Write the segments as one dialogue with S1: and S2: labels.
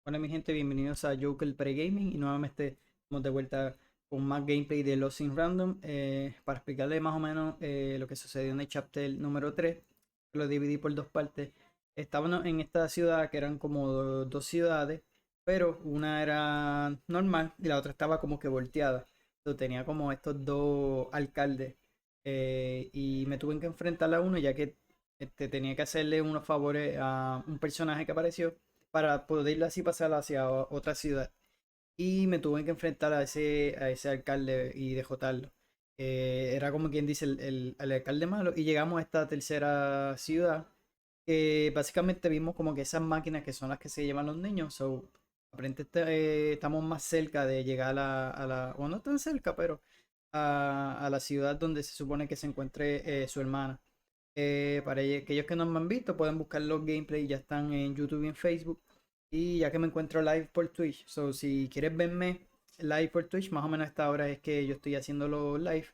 S1: Hola mi gente, bienvenidos a Joker Pre-Gaming y nuevamente estamos de vuelta con más gameplay de Lost in Random para explicarles más o menos lo que sucedió en el chapter número 3. Lo dividí por dos partes. Estábamos en esta ciudad que eran como dos ciudades, pero una era normal y la otra estaba como que volteada. Entonces, tenía como estos dos alcaldes y me tuve que enfrentar a uno ya que tenía que hacerle unos favores a un personaje que apareció para poder así pasar hacia otra ciudad. Y me tuve que enfrentar a ese alcalde y derrotarlo. Era como quien dice el alcalde malo. Y llegamos a esta tercera ciudad. Que básicamente vimos como que esas máquinas que son las que se llevan los niños. So, aparentemente estamos más cerca de llegar o no tan cerca, pero a la ciudad donde se supone que se encuentre su hermana. Para aquellos que no me han visto, pueden buscar los gameplays, ya están en YouTube y en Facebook. Y ya que me encuentro live por Twitch, so si quieres verme live por Twitch, más o menos a esta hora es que yo estoy haciendo los live.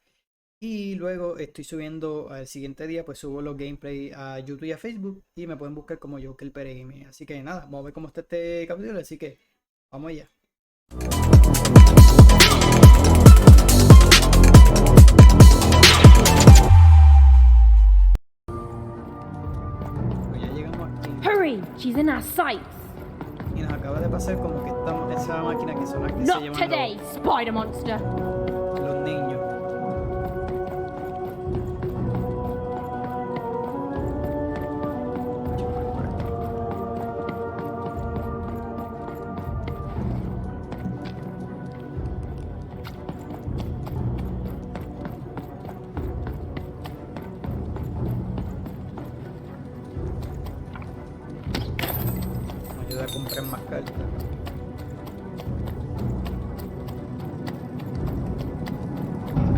S1: Y luego estoy subiendo al siguiente día, pues subo los gameplays a YouTube y a Facebook. Y me pueden buscar como Joker Peregrine. Así que nada, vamos a ver cómo está este capítulo. Así que vamos allá. Pues ya llegamos aquí.
S2: Hurry! She's in our sights!
S1: Y nos acaba de pasar como que esa máquina que son las que se
S2: Not
S1: llevan
S2: today, spider monster!
S1: los niños. Me ayuda a comprar más cartas.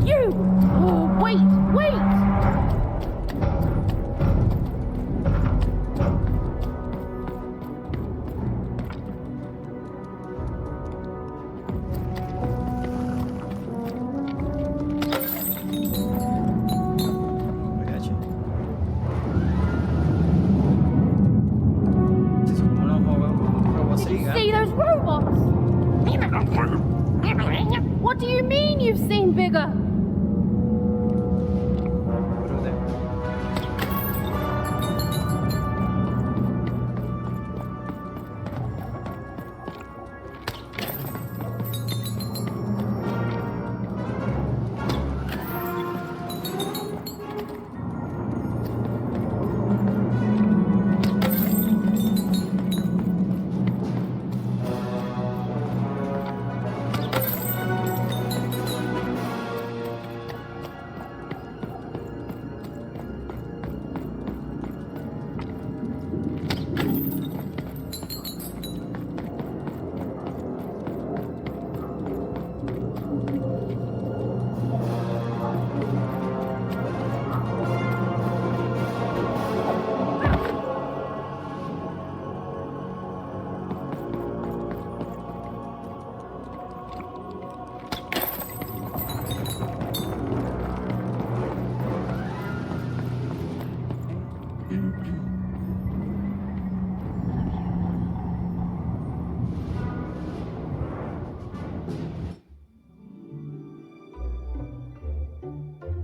S2: You! Oh, wait! Wait!
S1: VH. Esos son como unos robots
S2: Did you
S1: gigantes.
S2: see those robots? What do you mean you've seen bigger?
S1: Brother.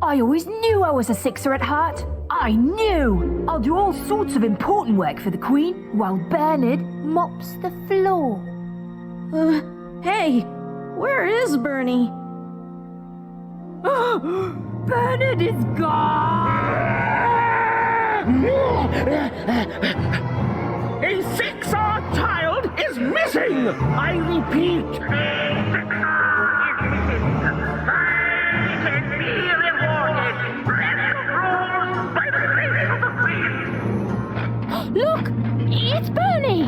S3: I always knew I was a sixer at heart. I knew! I'll do all sorts of important work for the Queen while Bernard mops the floor.
S2: Hey! Where is Bernie?
S3: Bernard is gone!
S4: A six-hour child is missing! I repeat,
S2: Look! It's Bernie!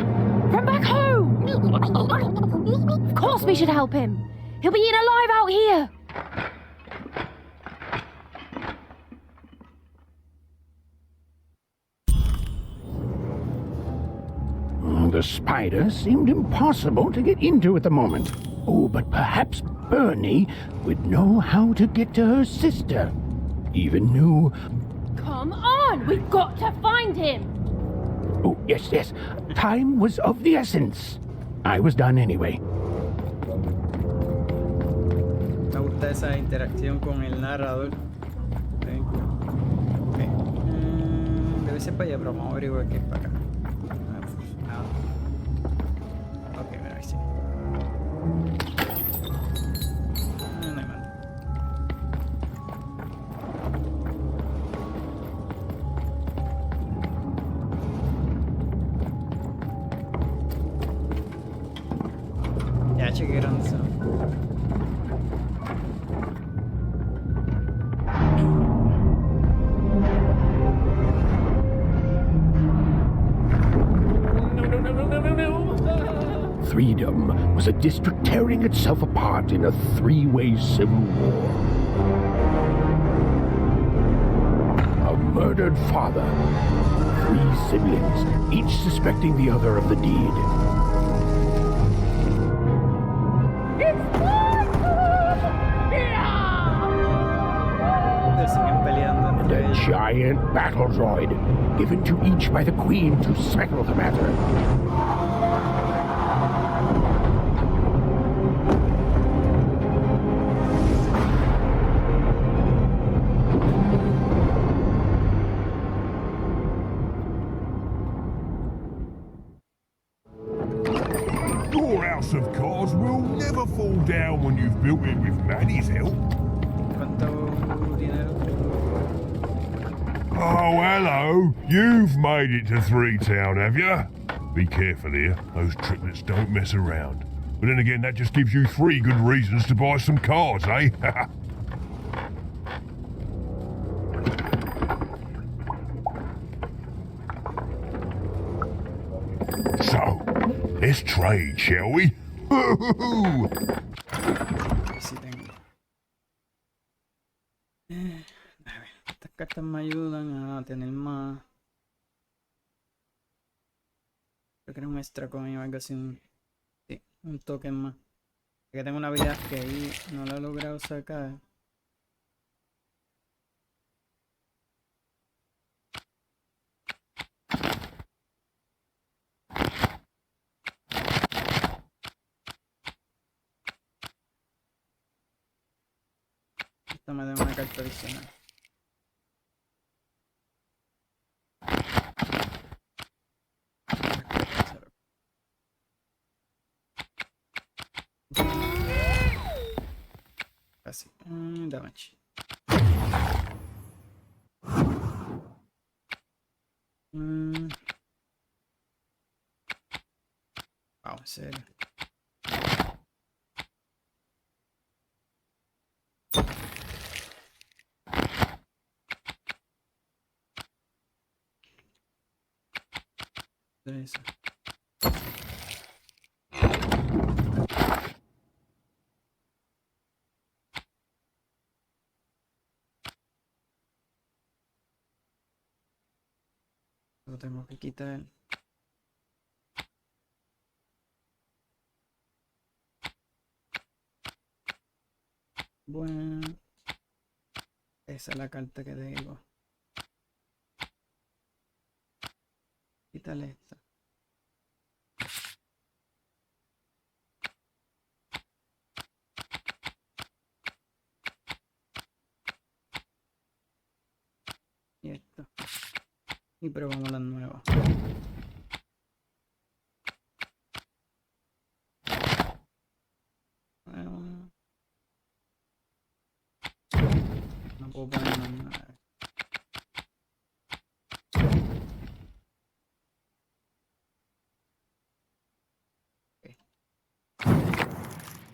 S2: From back home! Of course we should help him! He'll be eaten alive out here!
S4: The spider seemed impossible to get into at the moment. Oh, but perhaps Bernie would know how to get to her sister. Even knew...
S2: Come on! We've got to find him!
S4: Oh, yes, yes. Time was of the essence. I was done anyway.
S1: Me gusta esa interacción con el narrador. Okay. Okay. Debe ser para allá, pero vamos a averiguar qué es para acá. Nada. Ok, mira, ahí sí. No hay más. Ya chequé grandes son.
S4: Freedom was a district tearing itself apart in a three-way civil war. A murdered father, 3 siblings, each suspecting the other of the deed.
S1: Se siguen peleando
S4: And
S1: entre
S4: a
S1: ellos.
S4: giant battle droid, given to each by the Queen to settle the matter.
S5: Your house of cards will never fall down when you've built it with Manny's help.
S1: ¿Cuánto dinero?
S5: Oh, hello. You've made it to Three Town, have you? Be careful here. Those triplets don't mess around. But then again, that just gives you 3 good reasons to buy some cards, eh? So, let's trade, shall we?
S1: Sí tengo. A ver, estas cartas me ayudan a tener más. Creo que era un extra coin o algo así. Sí, un token más. Que tengo una habilidad que ahí no la he logrado sacar. Esta me da una carta adicional. Casi. Damage. Wow, en serio. Eso. Lo tengo que quitar. Bueno, esa es la carta que tengo. Quítale esta. Y esto. Y probamos las nuevas. No puedo poner más nada. Okay.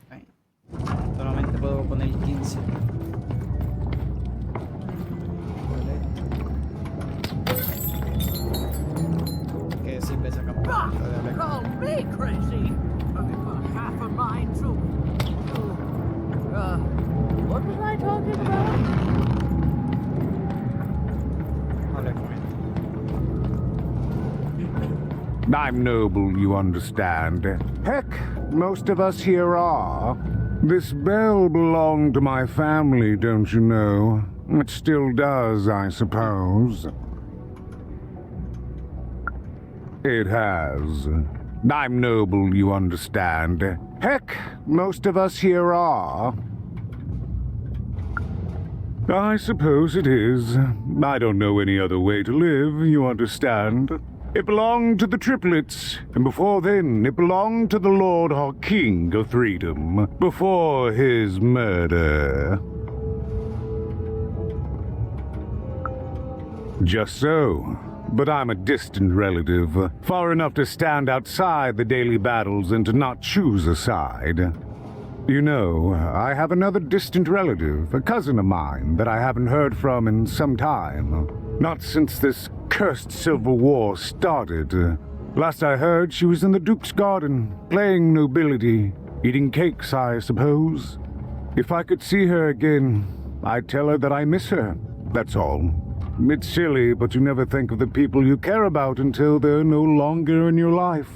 S1: Ahí. Solamente puedo poner 15. Que sirve esa campanita de alerta.
S6: Call me crazy. I've got half a mind to. What was I talking about?
S1: Habla con él.
S7: I'm noble, you understand. Heck, most of us here are. This bell belonged to my family, don't you know? It still does, I suppose. It has. I'm noble, you understand. Heck, most of us here are. I suppose it is. I don't know any other way to live, you understand. It belonged to the triplets, and before then it belonged to the Lord or King of Freedom, before his murder. Just so. But I'm a distant relative, far enough to stand outside the daily battles and to not choose a side. You know, I have another distant relative, a cousin of mine, that I haven't heard from in some time. Not since this cursed Civil War started. Last I heard, she was in the Duke's garden, playing nobility, eating cakes, I suppose. If I could see her again, I'd tell her that I miss her, that's all. It's silly, but you never think of the people you care about until they're no longer in your life.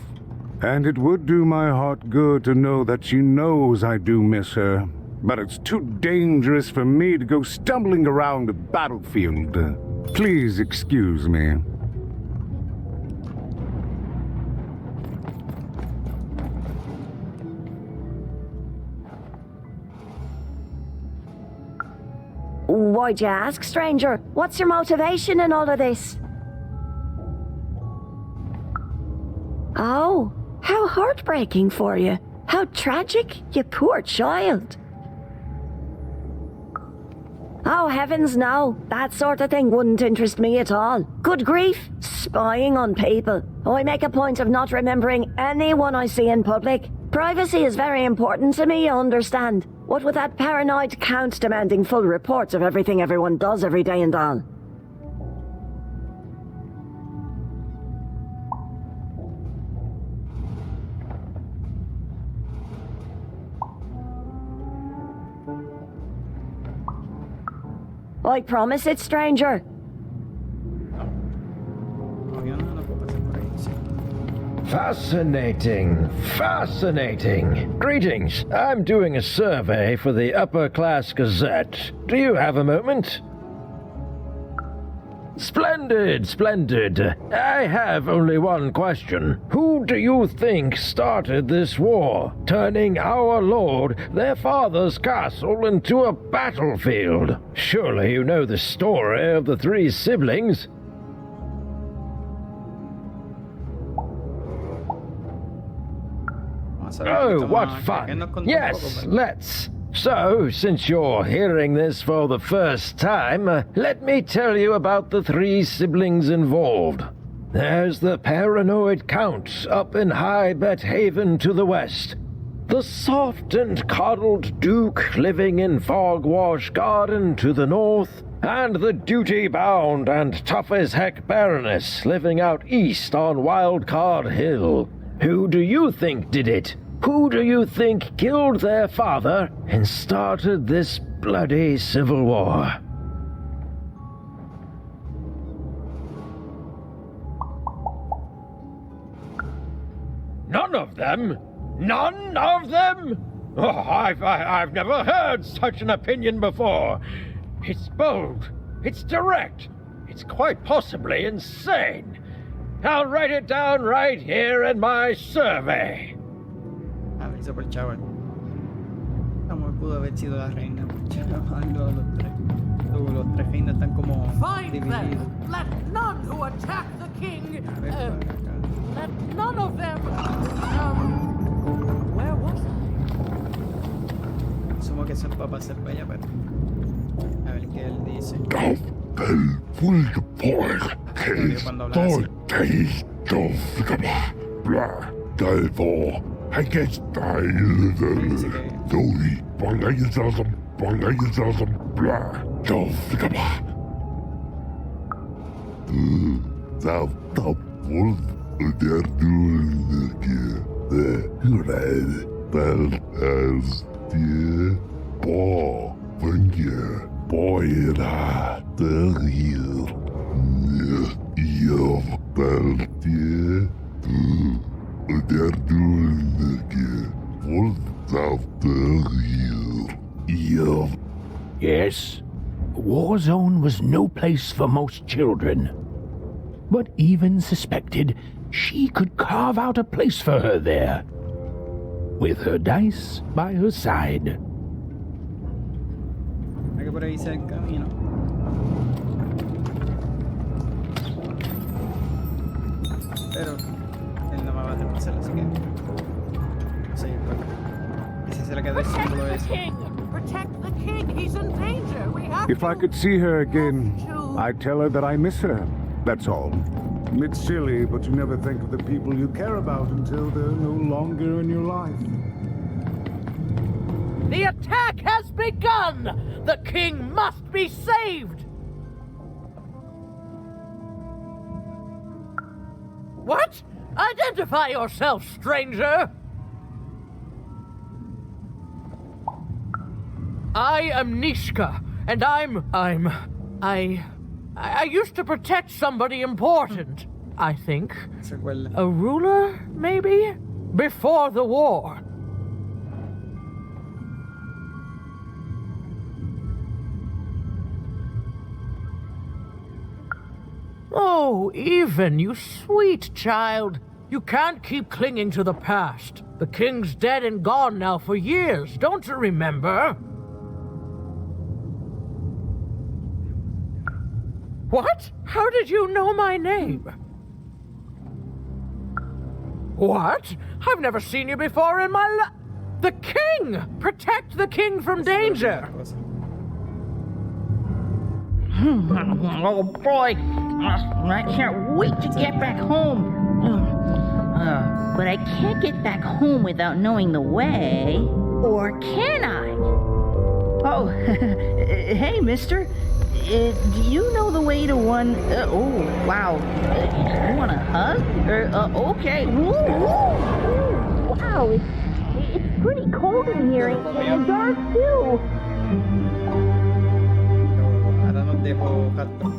S7: And it would do my heart good to know that she knows I do miss her. But it's too dangerous for me to go stumbling around the battlefield. Please excuse me.
S8: Why'd you ask, stranger? What's your motivation in all of this? Oh, how heartbreaking for you. How tragic, you poor child. Oh, heavens no. That sort of thing wouldn't interest me at all. Good grief, spying on people. I make a point of not remembering anyone I see in public. Privacy is very important to me, you understand. What with that paranoid count demanding full reports of everything everyone does every day and all. I promise it, stranger.
S9: Fascinating, fascinating. Greetings. I'm doing a survey for the Upper Class Gazette. Do you have a moment? Splendid, splendid. I have only one question. Who do you think started this war, turning our lord, their father's castle, into a battlefield? Surely you know the story of the three siblings. Oh, what fun! Yes, let's. So, since you're hearing this for the first time, let me tell you about the three siblings involved. There's the paranoid Count up in High Bet Haven to the west, the soft and coddled Duke living in Fogwash Garden to the north, and the duty-bound and tough-as-heck Baroness living out east on Wildcard Hill. Who do you think did it? Who do you think killed their father and started this bloody civil war? None of them? None of them? Oh, I've never heard such an opinion before. It's bold. It's direct. It's quite possibly insane. I'll write it down right here in my survey.
S1: A ver, por chaval. Amor pudo haber sido la reina. Los tres reinos están como
S6: Find
S1: divididos.
S6: them! Let none who attack the king!
S1: A ver, por acá.
S6: Let none of them... where was I?
S1: Asumo que eso es para pasar para allá, pero... A ver qué él dice. Cuando habla así.
S4: Yes, a war zone was no place for most children. But even suspected she could carve out a place for her there, with her dice by her side.
S1: Hay que por ahí sea el camino. Pero él no me va a dejar hacerlo, así que no sé por qué. Ese se le quedó el símbolo ese.
S6: Protect the king. He's in danger. We have
S7: If
S6: to.
S7: I could see her again, I'd tell her that I miss her. That's all. It's silly, but you never think of the people you care about until they're no longer in your life.
S6: The attack has begun. The king must be saved. What? Identify yourself, stranger! I am Nishka, and I used to protect somebody important, I think.
S1: Se acuerda.
S6: A ruler, maybe? Before the war. Oh, Even, you sweet child. You can't keep clinging to the past. The king's dead and gone now for years, don't you remember? What? How did you know my name? What? I've never seen you before in my life. The king! Protect the king from danger!
S10: Oh boy, I can't wait to get back home. But I can't get back home without knowing the way. Or can I? Oh, hey, mister. Do you know the way to one... oh, wow. You want a hug? Okay. Woo, woo. Wow, it's pretty cold in here and dark, too.
S1: Ahora nos dejo harto.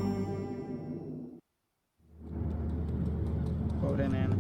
S1: Pobre nena.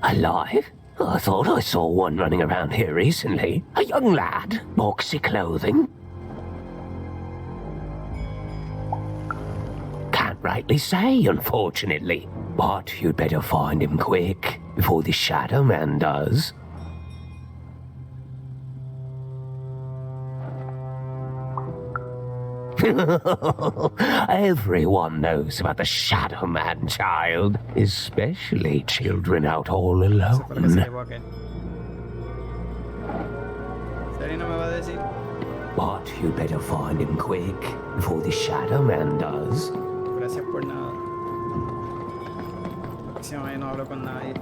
S11: Alive? I thought I saw one running around here recently. A young lad, boxy clothing. Can't rightly say, unfortunately. But you'd better find him quick, before the Shadow Man does. Everyone knows about the Shadow Man, child. Especially children out all alone. But you better find him quick, before the Shadow Man does.
S1: Gracias por nada. La próxima vez no hablo con nadie.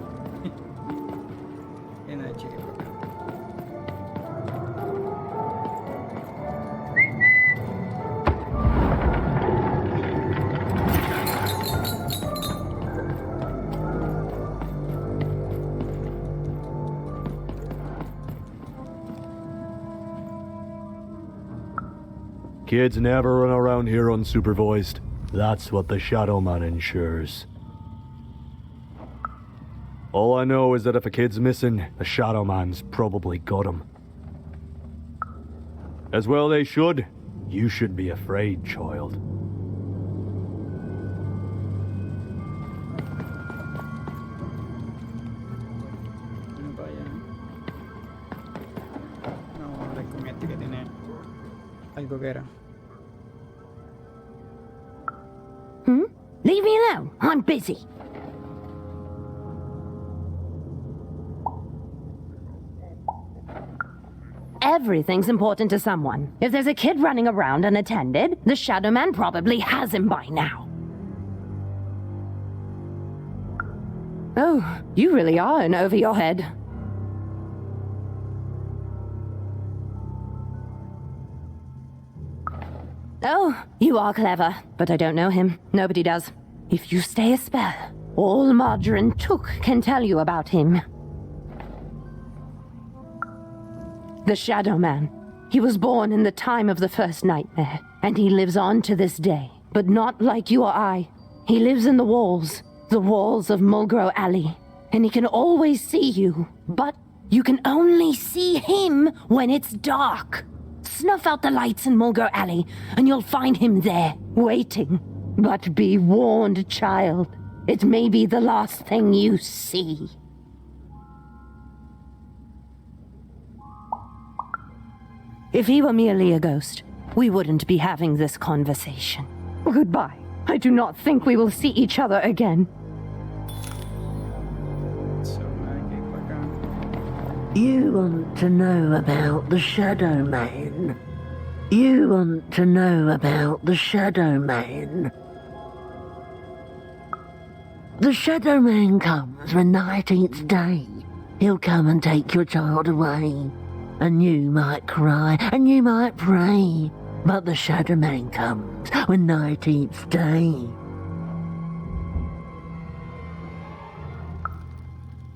S1: Y nada, chiquito.
S12: Kids never run around here unsupervised. That's what the Shadow Man ensures. All I know is that if a kid's missing, the Shadow Man's probably got him. As well they should. You should be afraid, child.
S1: Vamos a hablar con este que tiene algo que era.
S3: Leave me alone. I'm busy. Everything's important to someone. If there's a kid running around unattended, the Shadow Man probably has him by now. Oh, you really are in over your head.
S2: Oh, you are clever, but I don't know him. Nobody does. If you stay a spell, all Margarine Took can tell you about him. The Shadow Man. He was born in the time of the first nightmare, and he lives on to this day. But not like you or I. He lives in the walls of Mulgrew Alley, and he can always see you, but you can only see him when it's dark. Snuff out the lights in Mulgrew Alley, and you'll find him there, waiting. But be warned, child. It may be the last thing you see. If he were merely a ghost, we wouldn't be having this conversation. Goodbye. I do not think we will see each other again.
S13: You want to know about the Shadow Man? You want to know about the Shadow Man? The Shadow Man comes when 19th day. He'll come and take your child away. And you might cry, and you might pray. But the Shadow Man comes when 19th day.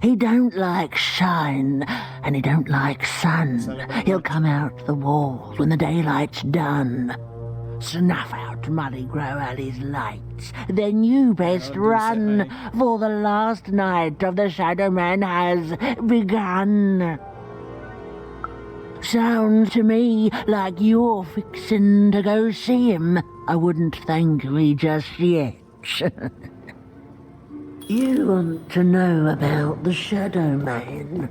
S13: He don't like shine, and he don't like sun. He'll come out the walls when the daylight's done. Snuff out Mulgrew Alley's lights, then you best run, for the last night of the Shadow Man has begun. Sounds to me like you're fixin' to go see him. I wouldn't thank me just yet. You want to know about the Shadow Man?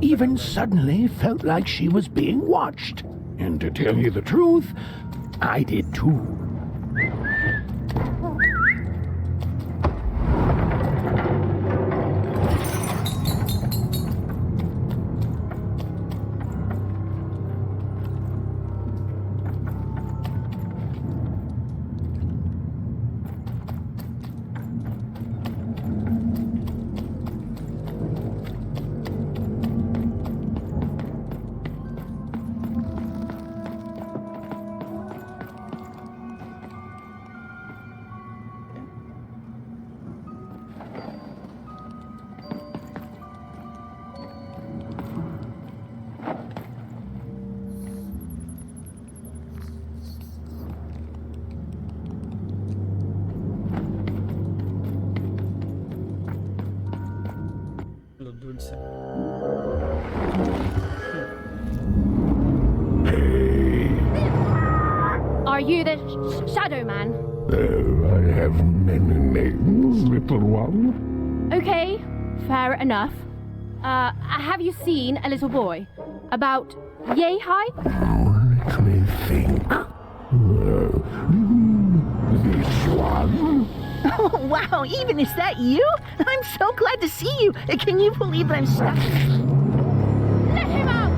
S4: Even suddenly felt like she was being watched. And to tell you the truth, I did too.
S2: Are you the Shadow Man?
S4: I have many names, little one.
S2: Okay, fair enough. Have you seen a little boy? About yay high?
S4: Let me think. This one?
S10: Oh, wow, even is that you? I'm so glad to see you. Can you believe that I'm stuck?
S2: Let him out!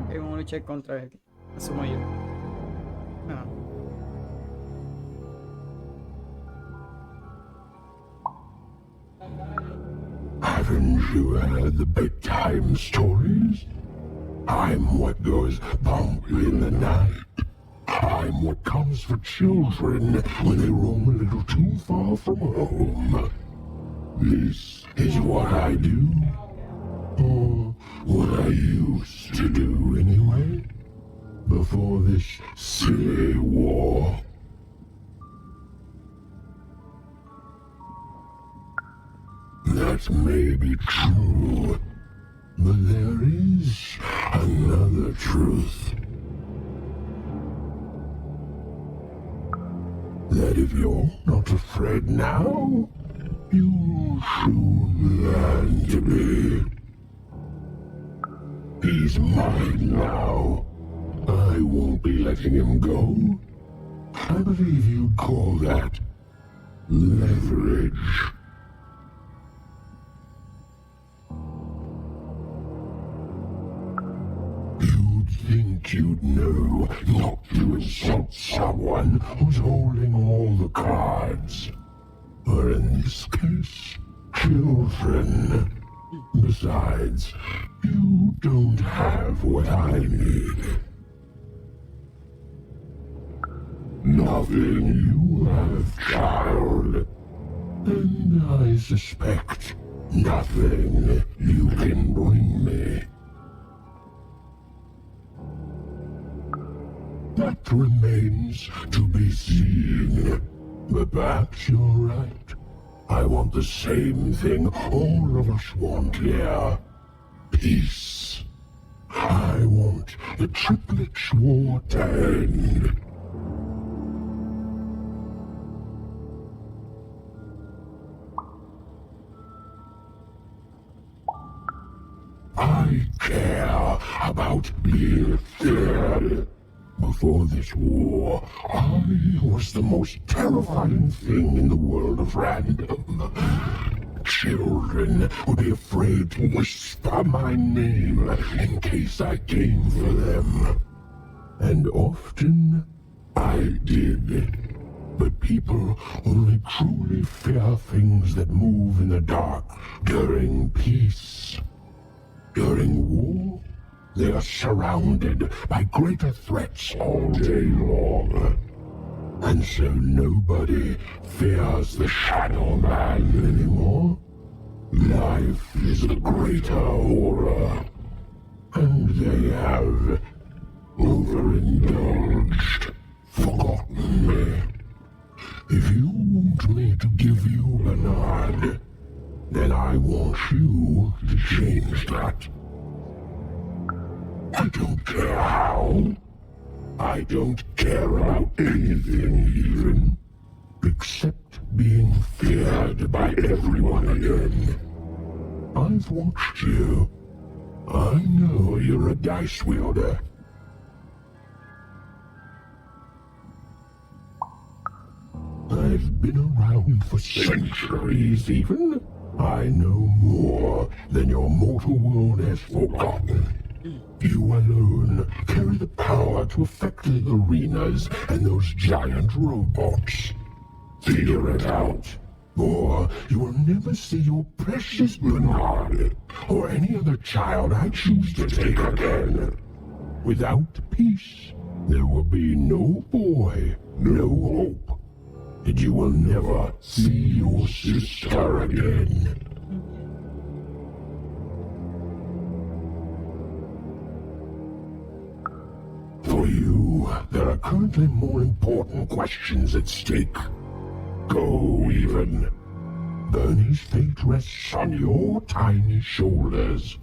S1: Okay, vamos a luchar contra él. Asumo yo. No.
S5: Haven't you heard the bedtime stories? I'm what goes bump in the night. I'm what comes for children when they roam a little too far from home. This is what I do. Or what I used to do anyway. Before this silly war. This may be true, but there is another truth. That if you're not afraid now, you'll soon learn to be. He's mine now. I won't be letting him go. I believe you'd call that leverage. You'd think you'd know not to insult someone who's holding all the cards. Or in this case, children. Besides, you don't have what I need. Nothing you have, child. And I suspect nothing you can bring me. That remains to be seen. But perhaps you're right. I want the same thing all of us want here. Peace. I want the triplets' war to end. I care about being feared. Before this war, I was the most terrifying thing in the world of random. Children would be afraid to whisper my name in case I came for them. And often I did. But people only truly fear things that move in the dark during peace. During war, they are surrounded by greater threats all day long. And so nobody fears the Shadow Man anymore. Life is a greater horror. And they have overindulged, forgotten me. If you want me to give you Bernard, then I want you to change that. I don't care how. I don't care about anything even, except being feared by everyone again. I've watched you. I know you're a dice wielder. I've been around for centuries even. I know more than your mortal world has forgotten. You alone carry the power to affect the arenas and those giant robots. Figure it out, or you will never see your precious Bernard or any other child I choose to take again. Without peace, there will be no boy, no hope, and you will never see your sister again. For you, there are currently more important questions at stake. Go, even. Bernie's fate rests on your tiny shoulders,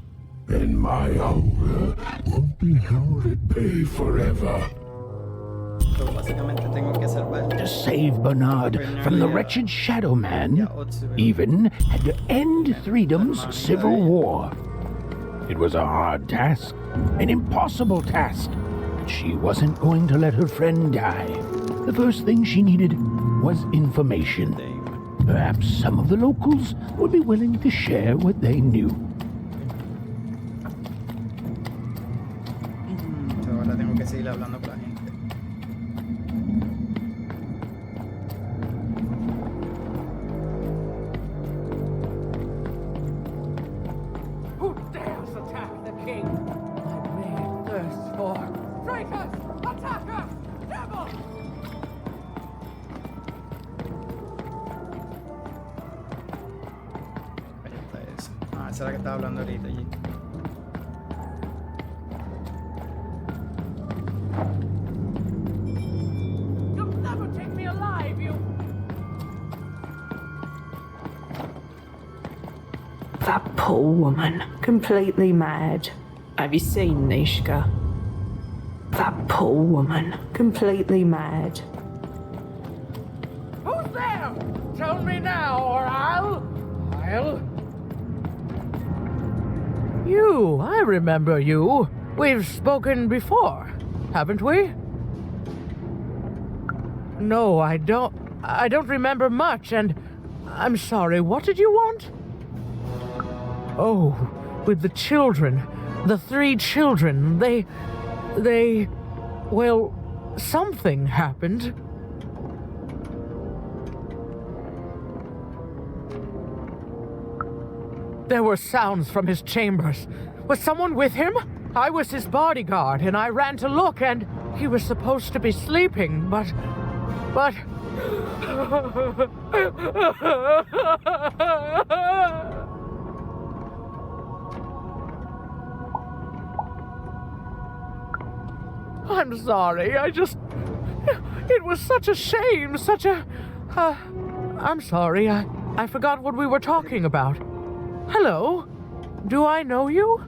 S5: and my hunger won't be held at bay forever.
S4: To save Bernard from the wretched Shadow Man, even had to end Threedom's civil war. It was a hard task, an impossible task. She wasn't going to let her friend die. The first thing she needed was information. Perhaps some of the locals would be willing to share what they knew.
S1: Ahora tengo que seguir hablando con la gente.
S6: Who dares attack the king? I may thirst for traitors! Attackers! Devils!
S1: Ahí está eso. Ah, esa es la que estaba hablando ahorita allí.
S6: You'll never take me alive, you...
S14: poor woman, completely mad. Have you seen Nishka? That poor woman, completely mad.
S6: Who's there? Tell me now, or I'll... You, I remember you. We've spoken before, haven't we? No, I don't remember much, and I'm sorry, what did you want? Oh, with the children, the 3 children, well, something happened. There were sounds from his chambers. Was someone with him? I was his bodyguard, and I ran to look, and he was supposed to be sleeping, but... I'm sorry, it was such a shame, I'm sorry, I forgot what we were talking about. Hello? Do I know you?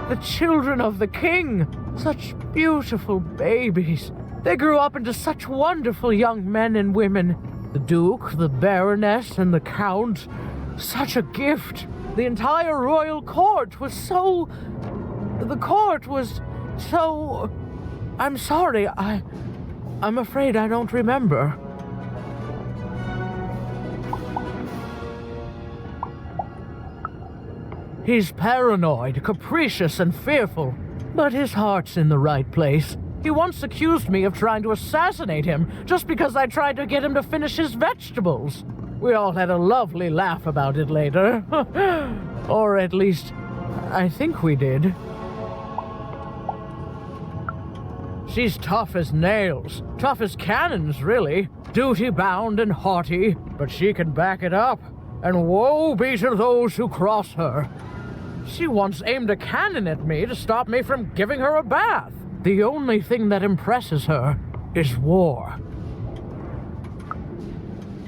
S6: The children of the king! Such beautiful babies. They grew up into such wonderful young men and women. The Duke, the Baroness, and the Count. Such a gift. The entire royal court was so... The court was so... I'm sorry, I'm afraid I don't remember. He's paranoid, capricious, and fearful, but his heart's in the right place. He once accused me of trying to assassinate him just because I tried to get him to finish his vegetables. We all had a lovely laugh about it later. Or at least, I think we did. She's tough as nails, tough as cannons, really. Duty-bound and haughty, but she can back it up. And woe be to those who cross her. She once aimed a cannon at me to stop me from giving her a bath. The only thing that impresses her is war.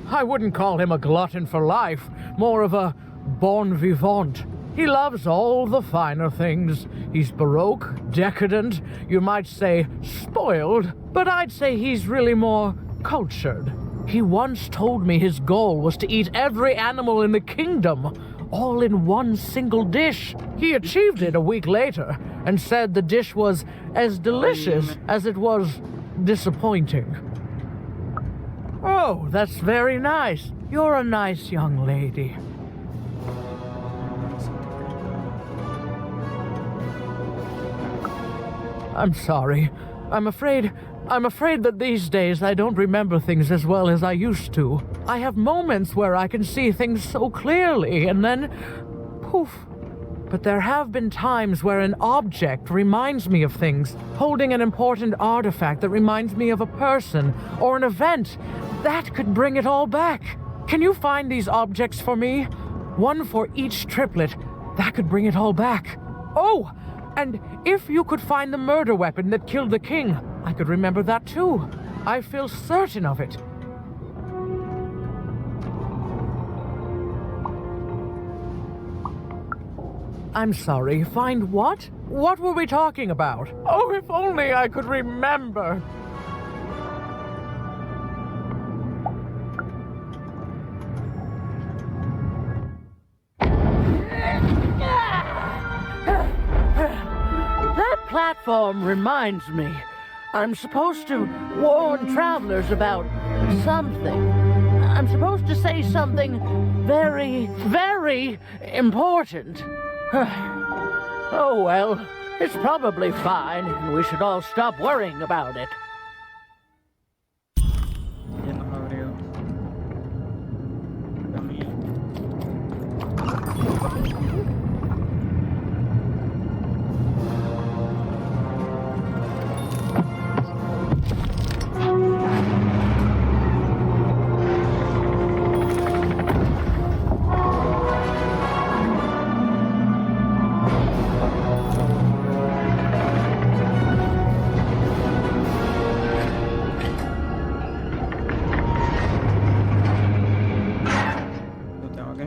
S6: I wouldn't call him a glutton for life, more of a bon vivant. He loves all the finer things. He's baroque, decadent, you might say spoiled, but I'd say he's really more cultured. He once told me his goal was to eat every animal in the kingdom, all in one single dish. He achieved it a week later, and said the dish was as delicious as it was disappointing. Oh, that's very nice. You're a nice young lady. I'm sorry. I'm afraid that these days I don't remember things as well as I used to. I have moments where I can see things so clearly, and then poof. But there have been times where an object reminds me of things, holding an important artifact that reminds me of a person or an event. That could bring it all back. Can you find these objects for me? One for each triplet. That could bring it all back. Oh! And if you could find the murder weapon that killed the king, I could remember that too. I feel certain of it. I'm sorry, find what? What were we talking about? Oh, if only I could remember. That platform reminds me. I'm supposed to warn travelers about something. I'm supposed to say something very, very important. Oh well, it's probably fine, and we should all stop worrying about it.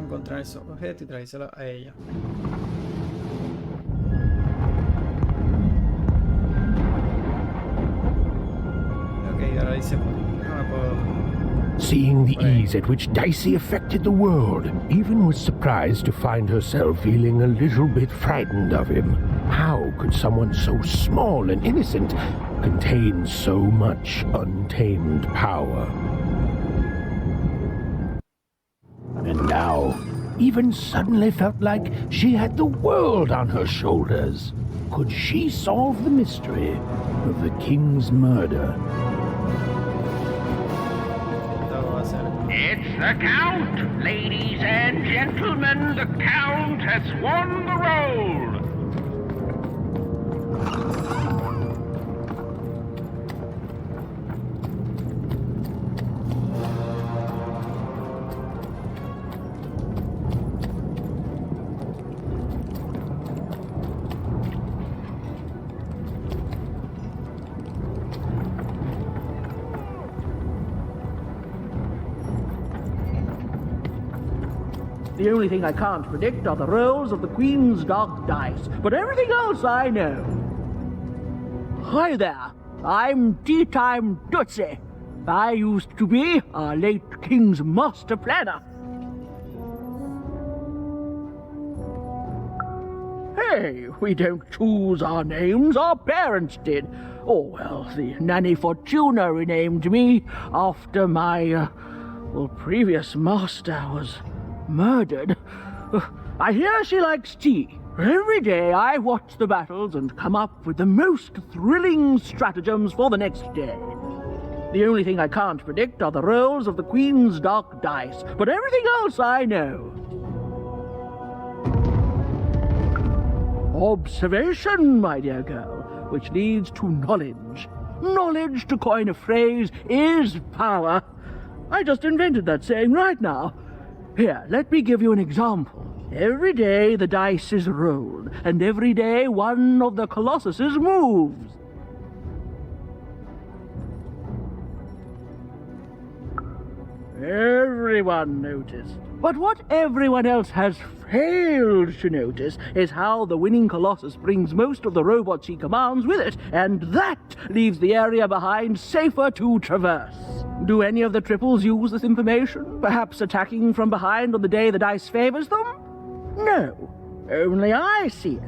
S1: encontrar esos objetos y traérselos a ella. Ok, ahora dice, no me puedo...
S4: Seeing the ease at which Dicey affected the world, Even was surprised to find herself feeling a little bit frightened of him. How could someone so small and innocent contain so much untamed power? And now, Even suddenly felt like she had the world on her shoulders. Could she solve the mystery of the king's murder?
S15: It's the Count! Ladies and gentlemen, the Count has won the role!
S16: The only thing I can't predict are the rolls of the Queen's dark dice, but everything else I know. Hi there, I'm Tea Time Tootsie. I used to be our late King's master planner. Hey, we don't choose our names, our parents did. Oh, well, the Nanny Fortuna renamed me after my, previous master was murdered. I hear she likes tea. Every day I watch the battles and come up with the most thrilling stratagems for the next day. The only thing I can't predict are the rolls of the Queen's dark dice, but everything else I know. Observation, my dear girl, which leads to knowledge. Knowledge, to coin a phrase, is power. I just invented that saying right now. Here, let me give you an example. Every day the dice is rolled, and every day one of the colossuses moves. Everyone noticed. But what everyone else has failed to notice is how the winning colossus brings most of the robots he commands with it, and that leaves the area behind safer to traverse. Do any of the triples use this information? Perhaps attacking from behind on the day the dice favors them? No, only I see it.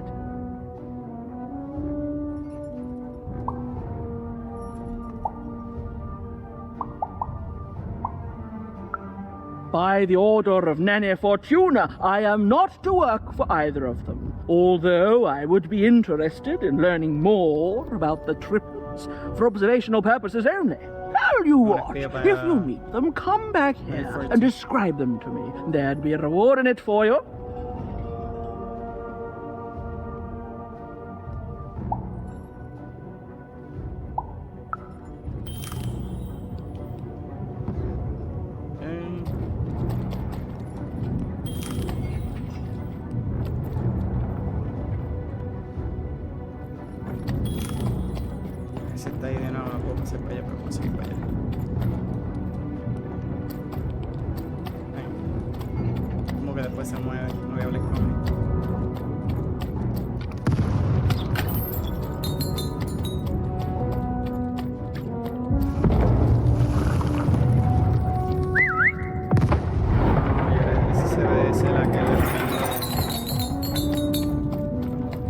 S16: By the order of Nanny Fortuna, I am not to work for either of them, although I would be interested in learning more about the triplets for observational purposes only. Tell you what, if you meet them, come back here and describe them to me. There'd be a reward in it for you.
S1: Ese está ahí de nuevo, no puedo pasar para allá, pero puedo seguir para allá. Como que después se mueve, no voy a hablar con él.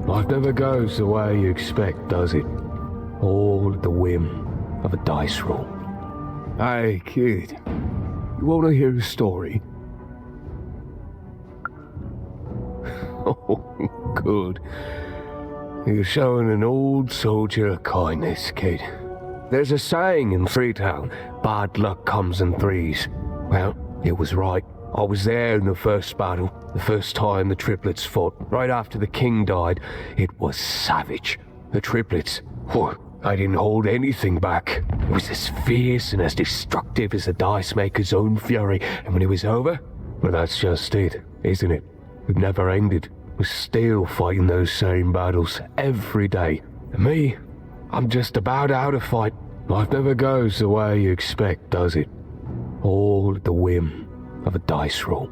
S11: Life never goes the way you expect, does it? All at the whim of a dice roll. Hey, kid, you want to hear a story? Oh, good. You're showing an old soldier a kindness, kid. There's a saying in Freetown, bad luck comes in threes. Well, it was right. I was there in the first battle, the first time the triplets fought, right after the king died. It was savage. The triplets, I didn't hold anything back. It was as fierce and as destructive as the dice maker's own fury. And when it was over, well, that's just it, isn't it? It never ended. We're still fighting those same battles every day. And me, I'm just about out of fight. Life never goes the way you expect, does it? All at the whim of a dice roll.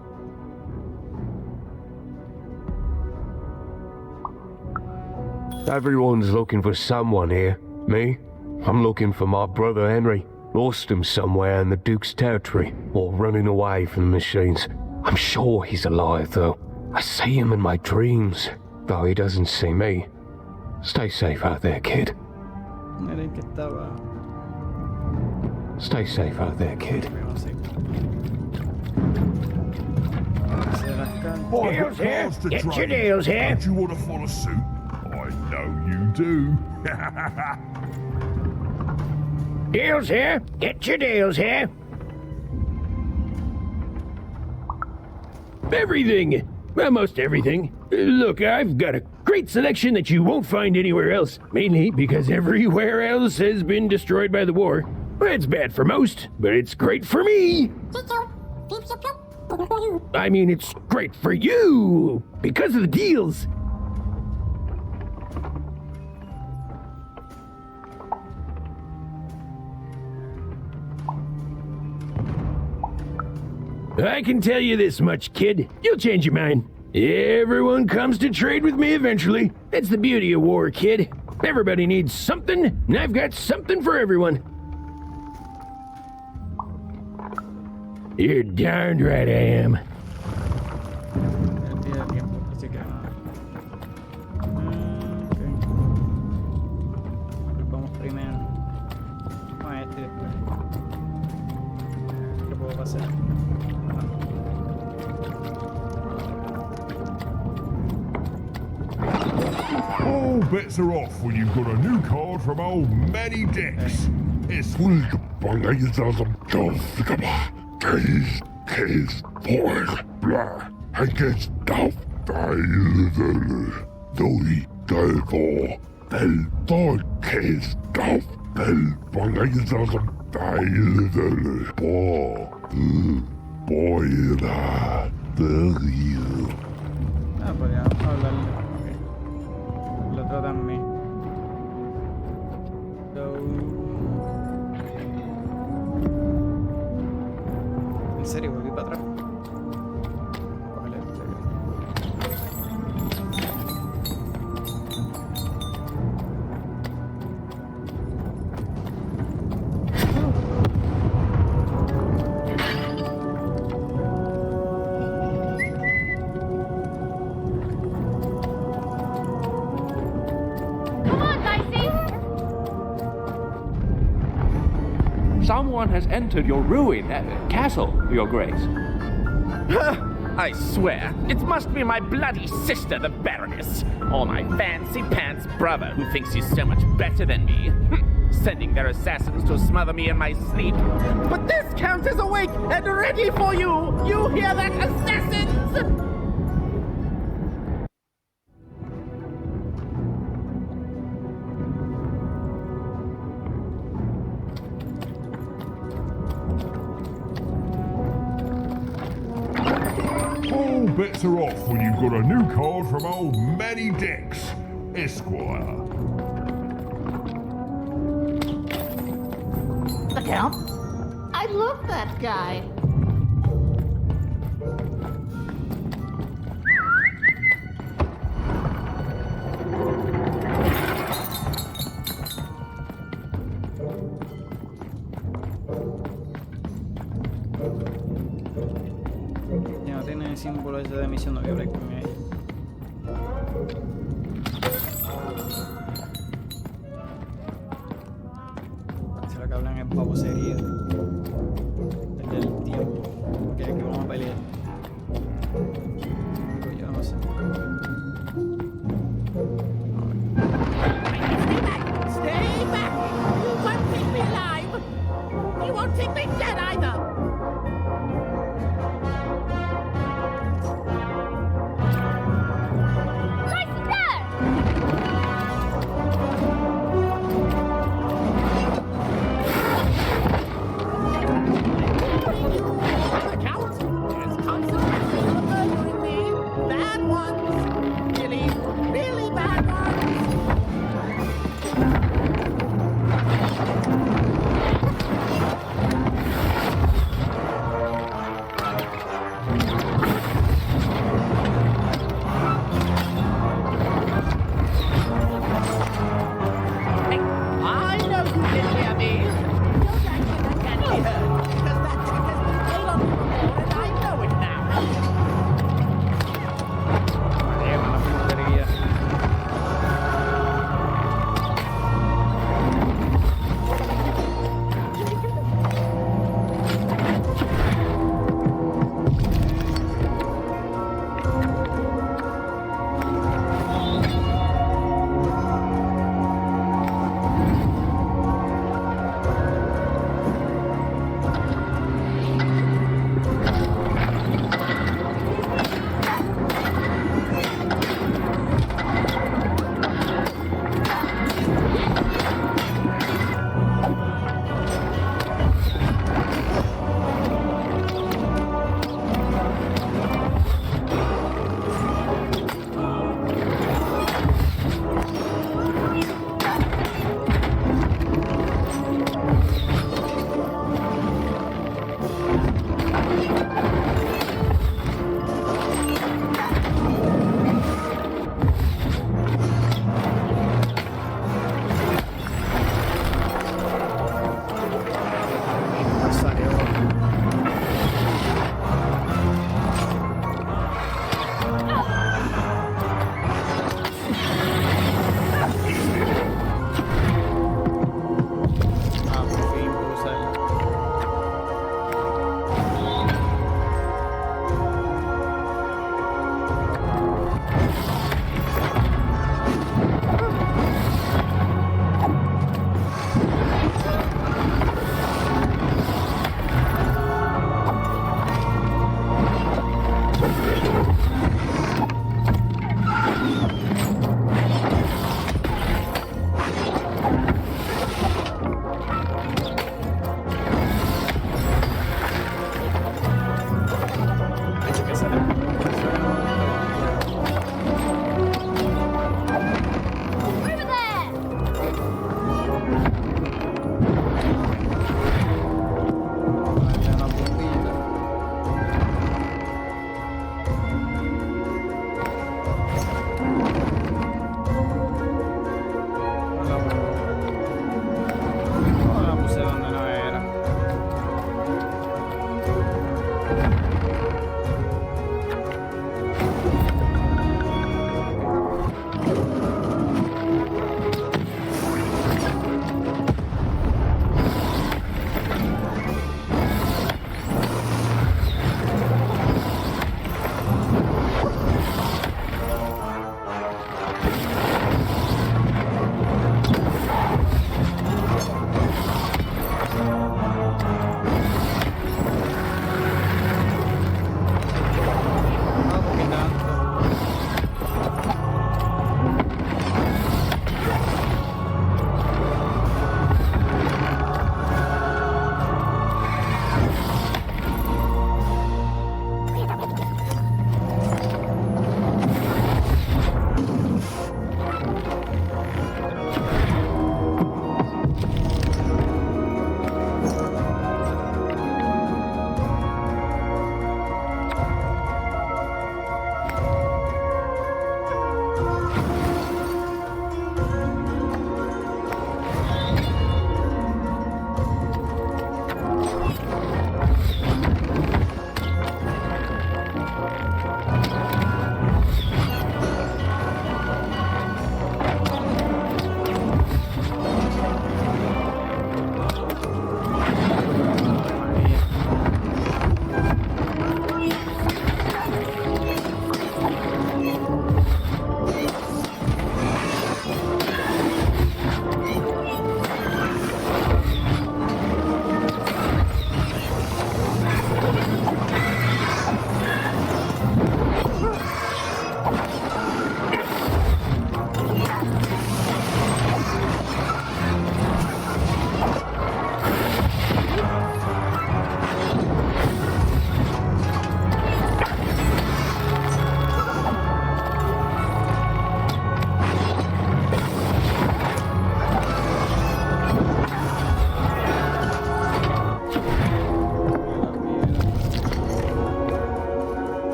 S11: Everyone's looking for someone here. Me? I'm looking for my brother Henry. Lost him somewhere in the Duke's territory, or running away from the machines. I'm sure he's alive, though. I see him in my dreams, though he doesn't see me. Stay safe out there, kid. Stay safe out there, kid.
S9: Deals here. Get your deals here.
S5: Don't you want to follow suit? I know you do.
S9: Deals here. Get your deals here. Everything. Almost everything. Look, I've got a great selection that you won't find anywhere else. Mainly because everywhere else has been destroyed by the war. It's bad for most, but it's great for me. I mean, it's great for you because of the deals. I can tell you this much, kid. You'll change your mind. Everyone comes to trade with me eventually. That's the beauty of war, kid. Everybody needs something, and I've got something for everyone. You're darned right I am.
S1: Vamos primero. A este después. ¿Qué puedo pasar?
S5: All bets are off when you've got a new card from old Manny Dex. It's
S1: podríamos hablar. El otro también. En serio, volví para atrás.
S17: Someone has entered your ruin, castle, Your Grace.
S18: I swear, it must be my bloody sister, the Baroness, or my fancy pants brother who thinks he's so much better than me, sending their assassins to smother me in my sleep. But this count is awake and ready for you! You hear that, assassins?
S5: all bets are off when you've got a new card from old Manny Dex, Esquire.
S10: The Count? I love that guy.
S1: Ya no tiene el símbolo ese de misión, no voy a hablar con ella. Si lo que hablan es babosería. Perder el tiempo. Porque aquí vamos a pelear. Digo yo, no sé.
S10: Stay back! You won't take me alive! You won't take me dead either!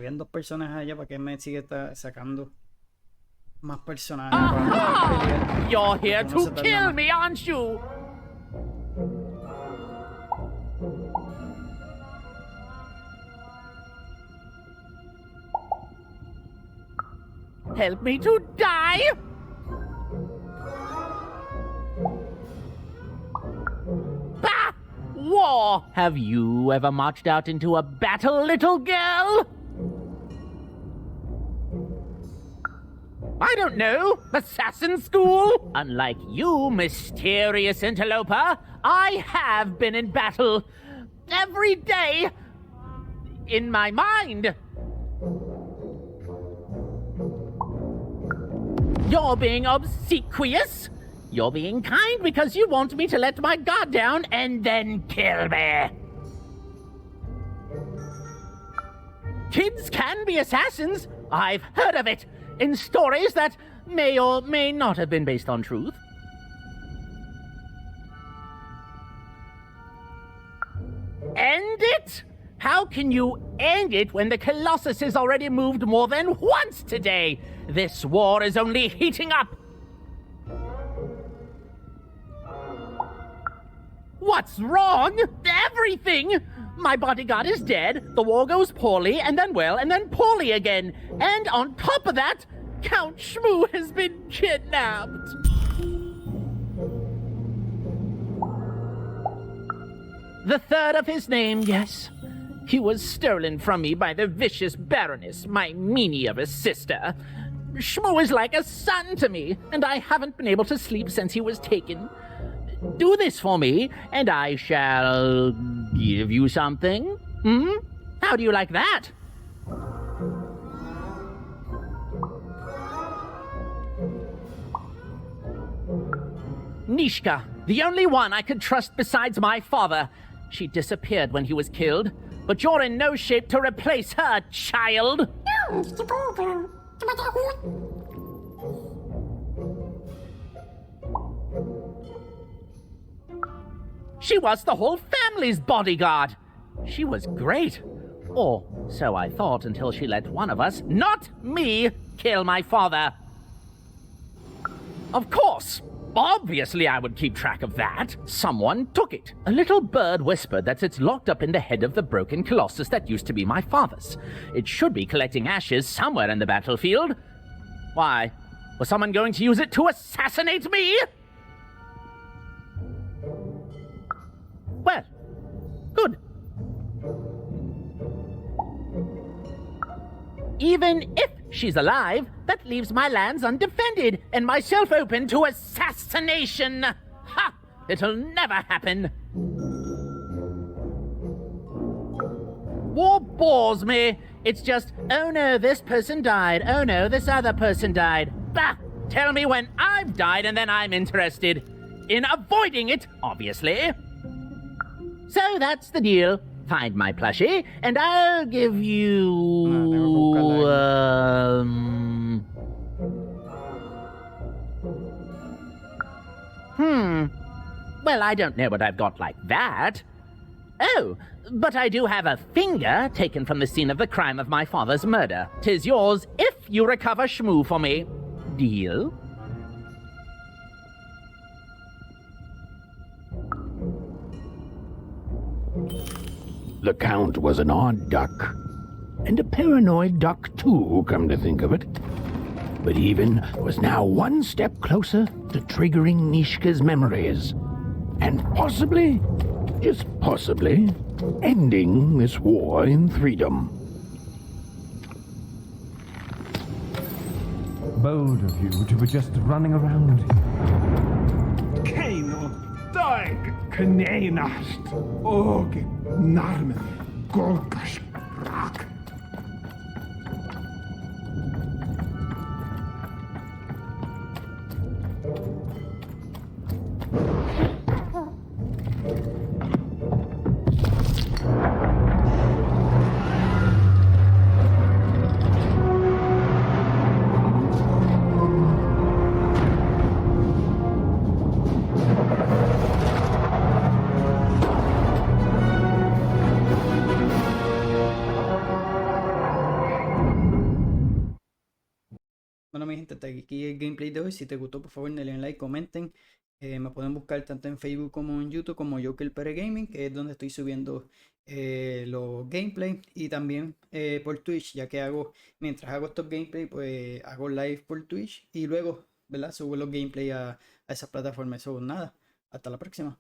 S1: habían 2 personas allá, ¿para qué me sigue sacando más personajes?
S6: You're here to kill me, aren't you? Help me to die? Bah! War! Have you ever marched out into a battle, little girl? I don't know. Assassin school? Unlike you, mysterious interloper, I have been in battle. Every day. In my mind. You're being obsequious. You're being kind because you want me to let my guard down and then kill me. Kids can be assassins. I've heard of it in stories that may or may not have been based on truth. End it? How can you end it when the Colossus has already moved more than once today? This war is only heating up. What's wrong? Everything! My bodyguard is dead, the war goes poorly, and then well, and then poorly again. And on top of that, Count Shmoo has been kidnapped. The third of his name, yes. He was stolen from me by the vicious Baroness, my meanie of a sister. Shmoo is like a son to me, and I haven't been able to sleep since he was taken. Do this for me, and I shall give you something. How do you like that? Nishka, the only one I could trust besides my father. She disappeared when he was killed, but you're in no shape to replace her, child. She was the whole family's bodyguard. She was great. Or so I thought until she let one of us, not me, kill my father. Of course. Obviously I would keep track of that. Someone took it. A little bird whispered that it's locked up in the head of the broken colossus that used to be my father's. It should be collecting ashes somewhere in the battlefield. Why? Was someone going to use it to assassinate me? Well, good. Even if she's alive, that leaves my lands undefended and myself open to assassination. Ha! It'll never happen. War bores me. It's just, oh no, this person died. Oh no, this other person died. Bah! Tell me when I've died and then I'm interested. In avoiding it, obviously. So that's the deal. Find my plushie, and I'll give you... Well, I don't know what I've got like that. Oh, but I do have a finger taken from the scene of the crime of my father's murder. 'Tis yours if you recover Shmoo for me. Deal?
S4: The Count was an odd duck, and a paranoid duck too, come to think of it. But Even was now one step closer to triggering Nishka's memories, and possibly, just possibly, ending this war in Threedom.
S19: Bold of you to be just running around.
S5: Keino, dag, kneinast, og narmen, golgas, rak.
S1: Bueno, mi gente, hasta aquí el gameplay de hoy. Si te gustó, por favor, denle like, comenten. Me pueden buscar tanto en Facebook como en YouTube como Joker Pere Gaming, que es donde estoy subiendo los gameplays, y también por Twitch, ya que mientras hago estos gameplays, pues hago live por Twitch y luego, ¿verdad?, subo los gameplays a esas plataformas. Eso, nada, hasta la próxima.